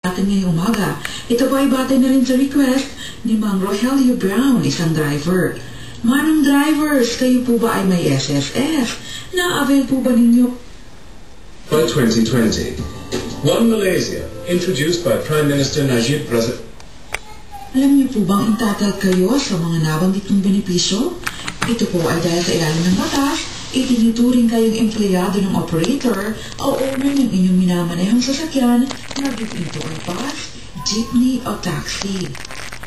natin ngayong umaga. Ito ba ay batay na rin sa request ni Mang Rogelio Brown, isang driver. Manong drivers, kayo po ba ay may SSS? Na-avail po ba ninyo? By 2020, One Malaysia, introduced by Prime Minister Najib Razak. Alam niyo po bang entitled kayo sa mga nabanggit ng benepisyo? Ito po ay dahil sa ilalim ng batas, itinuturing kayong empleyado ng operator o owner ng inyong minamanehong sasakyan na ito ay bus, jeepney o taxi.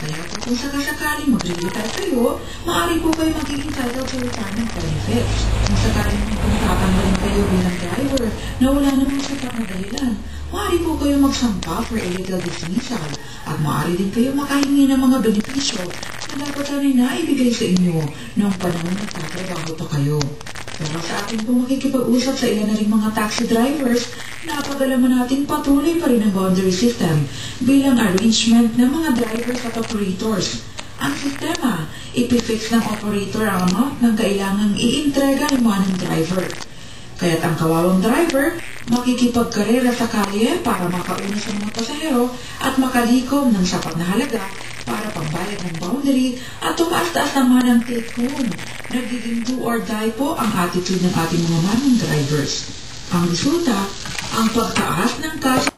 Kaya po kung sakasakaling mag-retire kayo, maaari po kayo magiging entitled sa retirement benefits. Kung sakaling kung tatanggalin kayo bilang driver na wala namang sapat na dahilan, maaari po kayo magsampa for illegal dismissal at maaari din kayo makahingi ng mga benepisyo na dapat rin naibigay sa inyo noong panahon nagtatrabaho pa kayo. Pero sa ating po makikipag-usap sa ilan na rin mga taxi drivers, napagalaman natin patuloy pa rin ang boundary system bilang arrangement ng mga drivers at operators. Ang sistema, ipifix ng operator ang amount ng kailangang iintrega ng manong driver. Kaya't ang kawawang driver, makikipagkarera sa kalye para makauna sa mga pasahero at makalikom ng sapat na halaga para pambayad ng boundary at tumaas-taas naman ang take home. Nagiging do or die po ang attitude ng ating mga manong drivers. Ang resulta, ang pagtaas ng cash